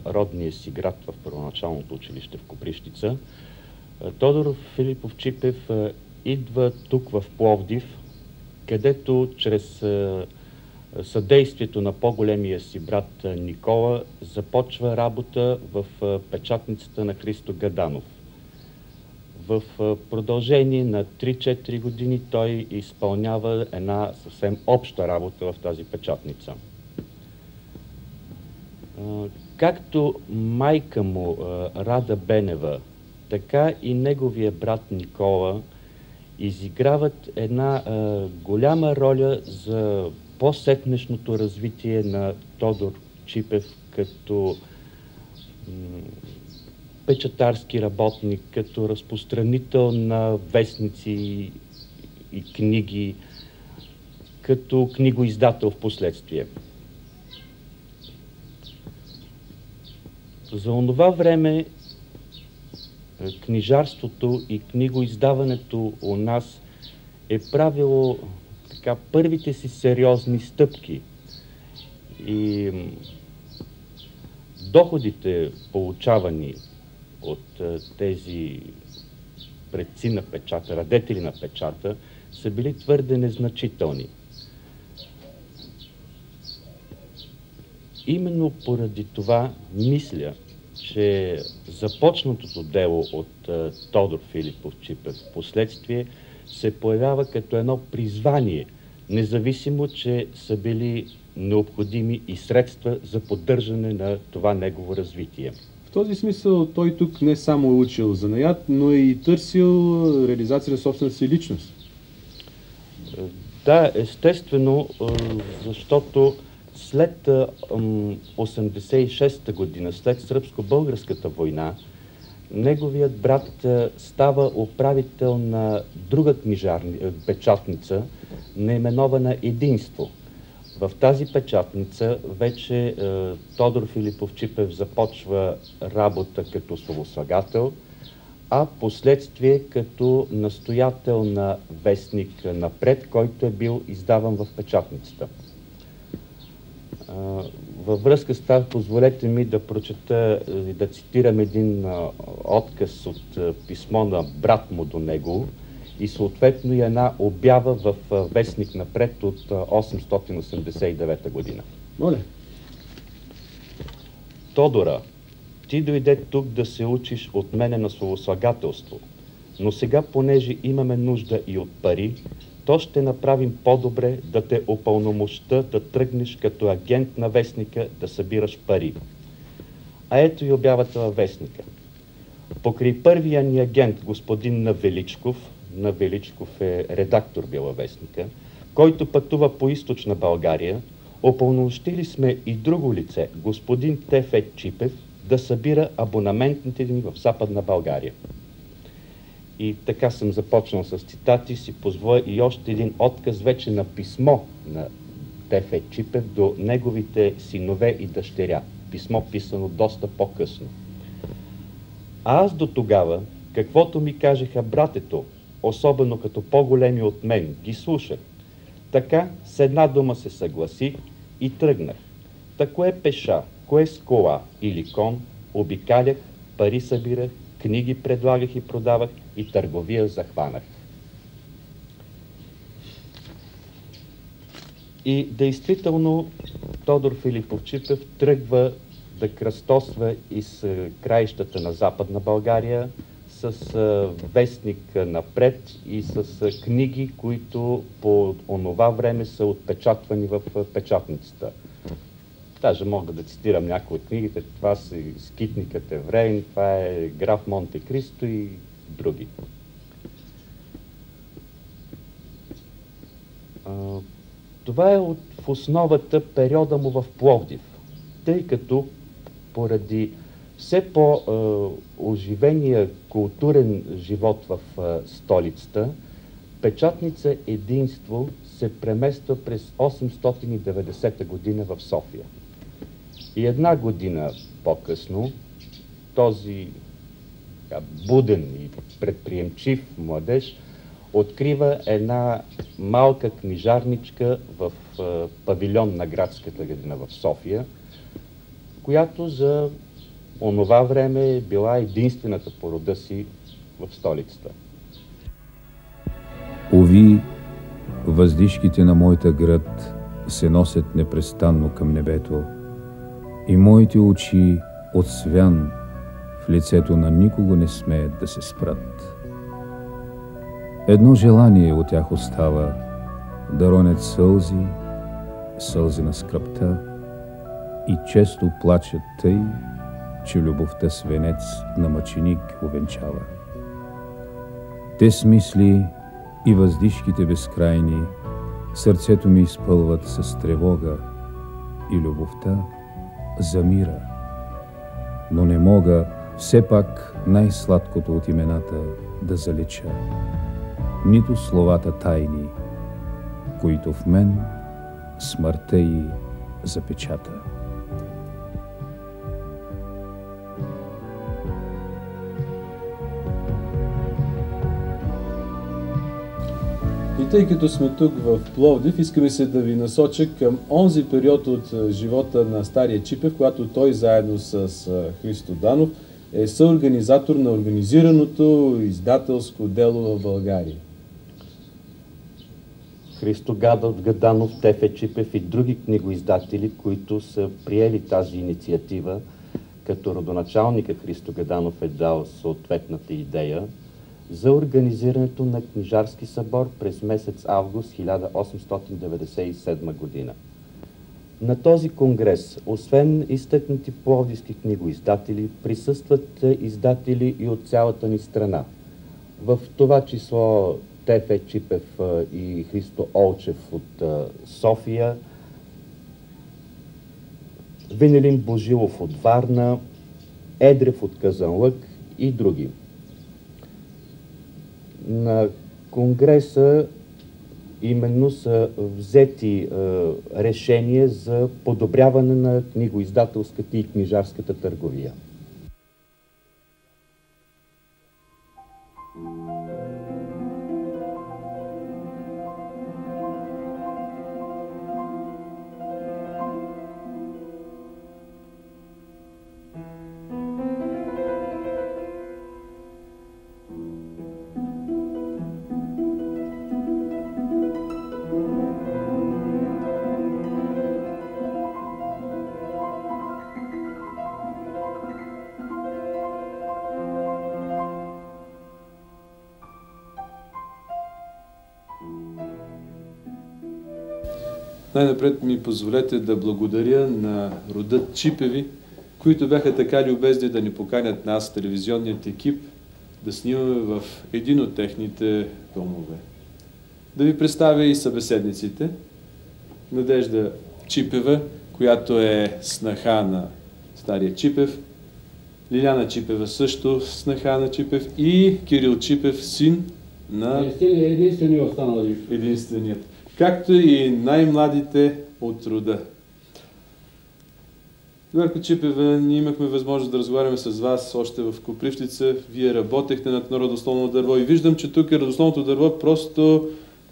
родния си град, в първоначалното училище в Копривщица, Тодор Филипов Чипев идва тук в Пловдив, където чрез съдействието на по-големия си брат Никола започва работа в печатницата на Христо Гаданов. В продължение на 3-4 години той изпълнява една съвсем обща работа в тази печатница. Както майка му Рада Бенева, така и неговия брат Никола изиграват една голяма роля за по-сетнешното развитие на Тодор Чипев като печатарски работник, като разпространител на вестници и книги, като книгоиздател в последствие. За онова време книжарството и книгоиздаването у нас е правило така първите си сериозни стъпки и доходите, получавани от тези предци на печата, радетели на печата, са били твърде незначителни. Именно поради това мисля, че започнатото дело от Тодор Филипов Чипев в последствие се появява като едно призвание, независимо, че са били необходими и средства за поддържане на това негово развитие. В този смисъл той тук не само е учил занаят, но и търсил реализация на собствената си личност. Да, естествено, защото след 86-та година, след Сръбско-българската война, неговият брат става управител на друга печатница, наименована Единство. В тази печатница вече Тодор Филипов Чипев започва работа като словослагател, а последствие като настоятел на вестник Напред, който е бил издаван в печатницата. Във връзка с това, позволете ми да прочета и да цитирам един отказ от писмо на брат му до него и съответно и една обява в вестник Напред от 889 година. Моля. Тодора, ти дойде тук да се учиш от мене на словослагателство, но сега, понеже имаме нужда и от пари, то ще направим по-добре да те упълномоща да тръгнеш като агент на вестника да събираш пари. А ето и обявата във вестника. Покрай първия ни агент, господин Навеличков е редактор бил във вестника, който пътува по източна България, упълномощили сме и друго лице, господин Тефе Чипев, да събира абонаментните ни в Западна България. И така съм започнал с цитати, си позволя и още един отказ вече на писмо на Тефе Чипев до неговите синове и дъщеря. Писмо писано доста по-късно. А аз до тогава, каквото ми кажеха братето, особено като по-големи от мен, ги слушах. Така с една дума се съгласих и тръгнах. Та кое пеша, кое с кола или кон, обикалях, пари събирах, книги предлагах и продавах и търговия захванах. И действително Тодор Филипов Чипев тръгва да кръстосва из краищата на Западна България с вестник Напред и с книги, които по онова време са отпечатвани в печатницата. Даже мога да цитирам някои от книгите. Това са Скитникът Еврейн, това е Граф Монте Кристо и други. Това е в основата периода му в Пловдив, тъй като поради все по-оживения културен живот в столицата, печатница Единство се премества през 890 година в София. И една година по-късно този буден и предприемчив младеж открива една малка книжарничка в павилион на Градската градина в София, която за онова време е била единствената по рода си в столицата. Ови, въздишките на моята град се носят непрестанно към небето и моите очи от свян в лицето на никого не смеят да се спрат. Едно желание от тях остава да ронят сълзи, сълзи на скръбта и често плачат тъй, че любовта с венец на мъченик увенчава. Те с мисли и въздишките безкрайни сърцето ми изпълват с тревога и любовта замира. Но не мога все пак най-сладкото от имената да залича, нито словата тайни, които в мен смъртта й запечата. И тъй като сме тук в Пловдив, искаме се да ви насоча към онзи период от живота на стария Чипев, когато той заедно с Христо Данов е съорганизатор на организираното издателско дело в България. Христо Гаданов, Тефе Чипев и други книгоиздатели, които са приели тази инициатива, като родоначалника Христо Гаданов е дал съответната идея за организирането на книжарски събор през месец август 1897 година. На този конгрес, освен изтъкнати пловдивски книгоиздатели, присъстват издатели и от цялата ни страна. В това число Тефе Чипев и Христо Олчев от София, Венелин Божилов от Варна, Едрев от Казанлък и други. На конгреса именно са взети решения за подобряване на книгоиздателската и книжарската търговия. Най-напред ми позволете да благодаря на родът Чипеви, които бяха така любезни да ни поканят нас, телевизионният екип, да снимаме в един от техните домове. Да ви представя и събеседниците. Надежда Чипева, която е снаха на стария Чипев, Лиляна Чипева също снаха на Чипев и Кирил Чипев, син на... Единственият останал. Единственият. Както и най-младите от рода. Горко Чипева, ние имахме възможност да разговаряме с вас още в Копривщица. Вие работехте над родословно дърво и виждам, че тук родословното дърво просто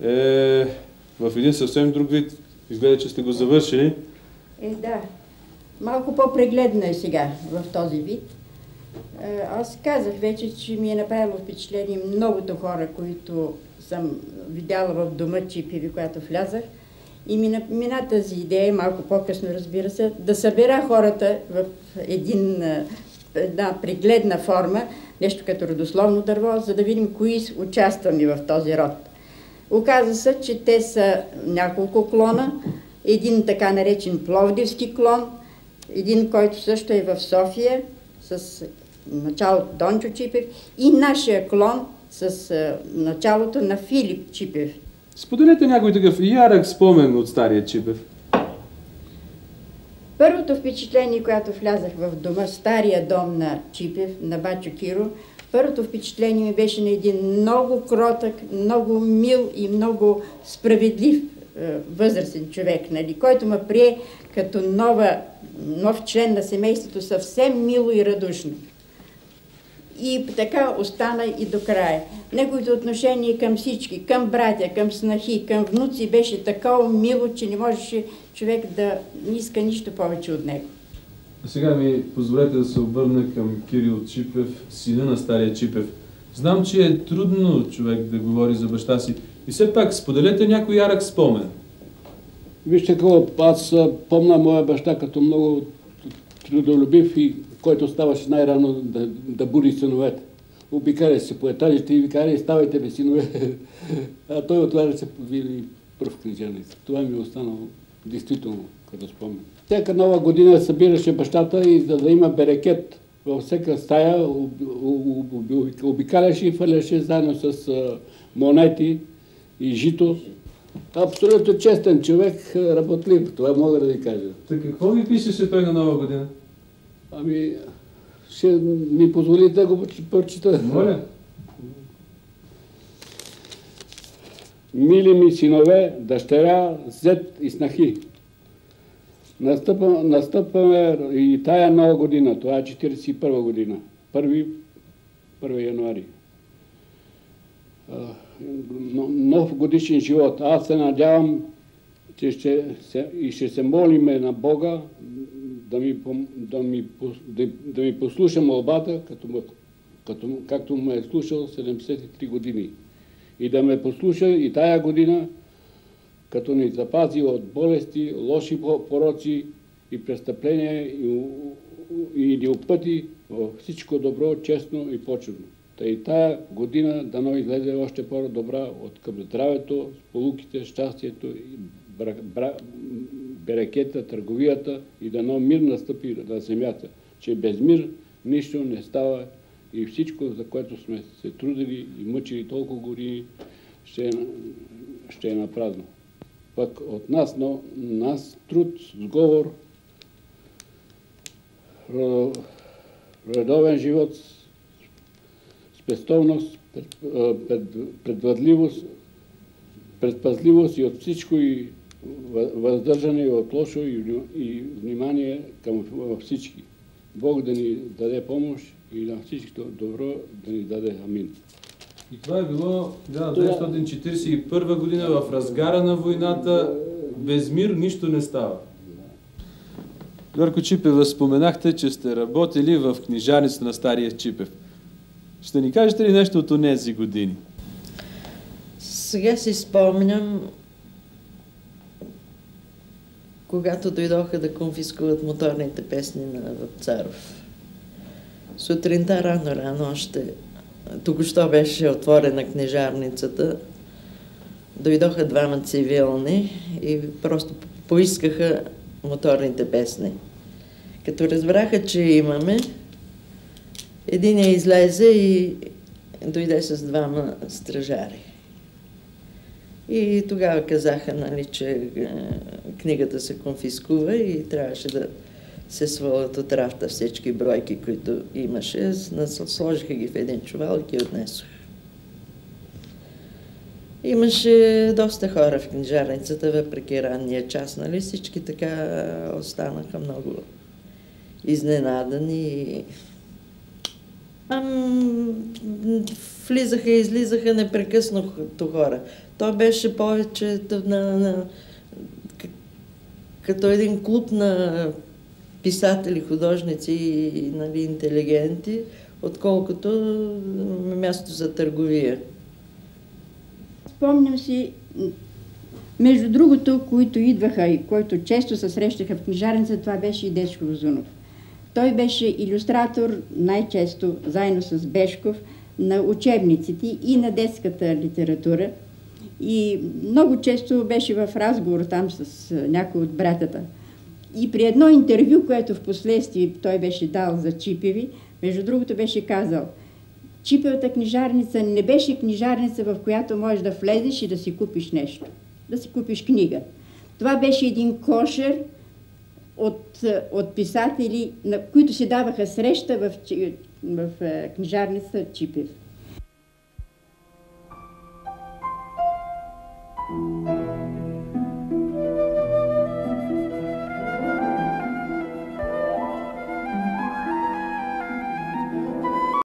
е в един съвсем друг вид. Изгледа, че сте го завършили. Да. Малко по-прегледно е сега в този вид. Аз казах вече, че ми е направило впечатление многото хора, които съм видяла в дома Чипеви, когато влязах. И мина тази идея, малко по-късно разбира се, да събера хората в една прегледна форма, нещо като родословно дърво, за да видим кои участваме в този род. Оказа се, че те са няколко клона, един така наречен пловдивски клон, един, който също е в София, с началото Дончо Чипев, и нашия клон с началото на Филип Чипев. Споделете някой такъв ярък спомен от стария Чипев. Първото впечатление, когато влязах в дома, стария дом на Чипев, на Бачо Киро, първото впечатление ми беше на един много кротък, много мил и много справедлив възрастен човек, нали, който ме прие като нов член на семейството, съвсем мило и радушно. И така остана и до края. Неговото отношение към всички, към братя, към снахи, към внуци беше такова мило, че не можеше човек да не иска нищо повече от него. Сега ми позволете да се обърна към Кирил Чипев, сина на стария Чипев. Знам, че е трудно човек да говори за баща си. И все пак, споделете някой ярък спомен. Вижте какво, аз помня моя баща като много трудолюбив и който ставаше най-рано да буди синовете. Обикаля се по етажите и викали, ставайте бе синове. А той отваря се по вили пръв книжарница. Това ми е останало действително като спомен. Всяка нова година събираше бащата и за да има берекет във всяка стая, обикаляше и фърляше заедно с монети и жито. Абсолютно честен човек, работлив, това мога да ви кажа. Так какво ви пишеше той на нова година? Ами, ще ми позволите да го прочита. Моля. Мили ми синове, дъщеря, зет и снахи. Настъпваме и тая нова година, това е 41 година, 1 януари. Нов годишен живот. Аз се надявам, че ще се молиме на Бога да ми послуша молбата, както ме е слушал 73 години. И да ме послуша и тая година, като ни запази от болести, лоши пороци и престъпления и ни опъти във всичко добро, честно и почетно. И тая година дано излезе още по-добра от към здравето, сполуките, щастието, берекета, търговията и дано мир настъпи на земята, че без мир нищо не става и всичко, за което сме се трудили и мъчили толкова години, ще е напразно. Пък от нас, но нас труд, сговор, редовен живот, спестовност, предпазливост и от всичко и въздържане от лошо и внимание към всички. Бог да ни даде помощ и на всичко добро да ни даде. Амин. И това е било 1941 година в разгара на войната. Без мир нищо не става. Йорко Чипева, споменахте, че сте работили в книжарницата на стария Чипев. Ще ни кажете ли нещо от онези години? Сега си спомням, когато дойдоха да конфискуват моторните песни на Вапцаров. Сутринта рано още, току-що беше отворена книжарницата, дойдоха двама цивилни и просто поискаха моторните песни. Като разбраха, че имаме, един излезе и дойде с двама стражари. И тогава казаха, нали, че книгата се конфискува и трябваше да се свалят от рафта всички бройки, които имаше. Сложиха ги в един чувал и ги отнесоха. Имаше доста хора в книжарницата, въпреки ранния час, нали? Всички така останаха много изненадани. Влизаха и излизаха непрекъснато хора. То беше повече като един клуб на писатели, художници и, нали, интелигенти, отколкото място за търговия. Спомням си, между другото, които идваха и който често се срещаха в книжарница, това беше и Дечко Узунов. Той беше илюстратор най-често, заедно с Бешков, на учебниците и на детската литература. И много често беше в разговор там с някой от братята. И при едно интервю, което в последствие той беше дал за Чипеви, между другото беше казал: Чипевата книжарница не беше книжарница, в която можеш да влезеш и да си купиш нещо, да си купиш книга. Това беше един кошер от писатели, на които си даваха среща в книжарница Чипев.